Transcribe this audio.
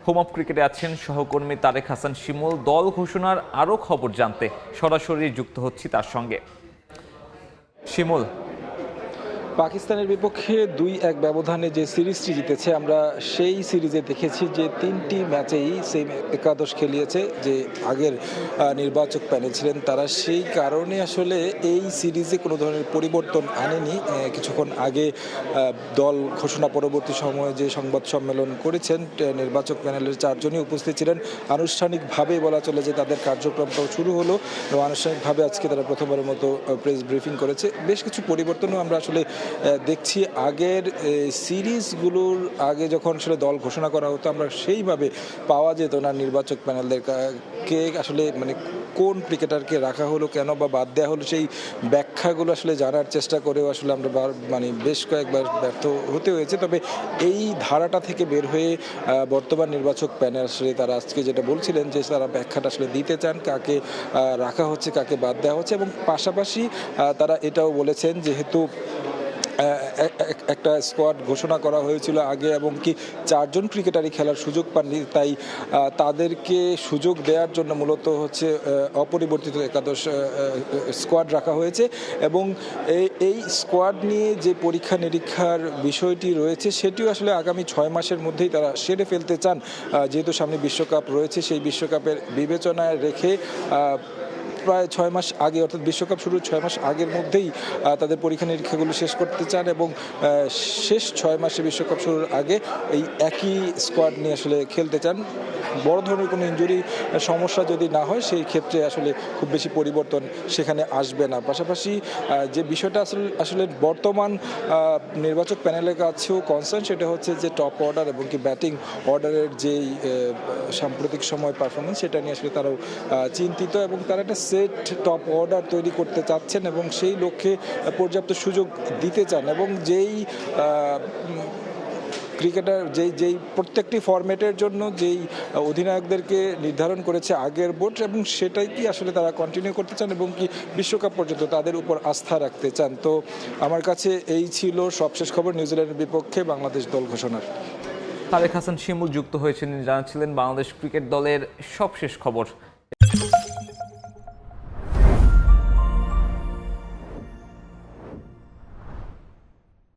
Home of ক্রিকেটে আছেন সহকর্মী তারেক হাসান শিমুল। দল ঘোষণার আরও খবর জানতে সরাসরি যুক্ত হচ্ছি তার সঙ্গে। শিমুল, পাকিস্তানের বিপক্ষে 2-1 ব্যবধানে যে সিরিজটি জিতেছে, আমরা সেই সিরিজে দেখেছি যে 3টি ম্যাচেই সেম একাদশ খেলিয়েছে যে আগের নির্বাচক প্যানেল ছিলেন তারা। সেই কারণে আসলে এই সিরিজে কোনো ধরনের পরিবর্তন আনেনি। কিছুক্ষণ আগে দল ঘোষণা পরবর্তী সময়ে যে সংবাদ সম্মেলন করেছেন নির্বাচক প্যানেলের 4 জনই উপস্থিত ছিলেন। আনুষ্ঠানিকভাবে বলা চলে যে তাদের কার্যক্রমটাও শুরু হলো এবং আনুষ্ঠানিকভাবে আজকে তারা প্রথমবারের মতো প্রেস ব্রিফিং করেছে। বেশ কিছু পরিবর্তনও আমরা আসলে দেখছি। আগের সিরিজগুলোর আগে যখন আসলে দল ঘোষণা করা হতো আমরা সেইভাবে পাওয়া যেত না নির্বাচক প্যানেলদের কে আসলে মানে কোন ক্রিকেটারকে রাখা হলো, কেন বা বাদ দেওয়া হলো, সেই ব্যাখ্যাগুলো আসলে জানার চেষ্টা করেও আসলে আমরা মানে বেশ কয়েকবার ব্যর্থ হতে হয়েছে। তবে এই ধারাটা থেকে বের হয়ে বর্তমান নির্বাচক প্যানেল আসলে তারা আজকে যেটা বলছিলেন যে তারা ব্যাখ্যাটা আসলে দিতে চান, কাকে রাখা হচ্ছে কাকে বাদ দেওয়া হচ্ছে, এবং পাশাপাশি তারা এটাও বলেছেন যেহেতু একটা স্কোয়াড ঘোষণা করা হয়েছিল আগে এবং কি 4 জন ক্রিকেটারই খেলার সুযোগ পাননি, তাই তাদেরকে সুযোগ দেওয়ার জন্য মূলত হচ্ছে অপরিবর্তিত একাদশ স্কোয়াড রাখা হয়েছে। এবং এই স্কোয়াড নিয়ে যে পরীক্ষা নিরীক্ষার বিষয়টি রয়েছে সেটিও আসলে আগামী 6 মাসের মধ্যেই তারা সেরে ফেলতে চান। যেহেতু সামনে বিশ্বকাপ রয়েছে, সেই বিশ্বকাপের বিবেচনায় রেখে প্রায় 6 মাস আগে, অর্থাৎ বিশ্বকাপ শুরুর 6 মাস আগের মধ্যেই তাদের পরীক্ষা নিরীক্ষাগুলো শেষ করতে চান এবং শেষ 6 মাসে বিশ্বকাপ শুরুর আগে এই একই স্কোয়াড নিয়ে আসলে খেলতে চান। বড় ধরনের কোনো ইনজুরি সমস্যা যদি না হয় সেই ক্ষেত্রে আসলে খুব বেশি পরিবর্তন সেখানে আসবে না। পাশাপাশি যে বিষয়টা আসলে বর্তমান নির্বাচক প্যানেলের কাছেও কনসার্ন, সেটা হচ্ছে যে টপ অর্ডার এবং কি ব্যাটিং অর্ডারের যেই সাম্প্রতিক সময় পারফরমেন্স, সেটা নিয়ে আসলে তারাও চিন্তিত এবং তারা একটা সেট টপ অর্ডার তৈরি করতে চাচ্ছেন এবং সেই লক্ষ্যে পর্যাপ্ত সুযোগ দিতে চান। এবং যেই ক্রিকেটার যেই প্রত্যেকটি ফরম্যাটের জন্য যেই অধিনায়কদেরকে নির্ধারণ করেছে আগের বোর্ড, এবং সেটাই কি আসলে তারা কন্টিনিউ করতে চান এবং কি বিশ্বকাপ পর্যন্ত তাদের উপর আস্থা রাখতে চান। তো আমার কাছে এই ছিল সবশেষ খবর নিউজিল্যান্ডের বিপক্ষে বাংলাদেশ দল ঘোষণার। তারেক হাসান শিমুল যুক্ত হয়েছেন, জানাচ্ছিলেন বাংলাদেশ ক্রিকেট দলের সবশেষ খবর।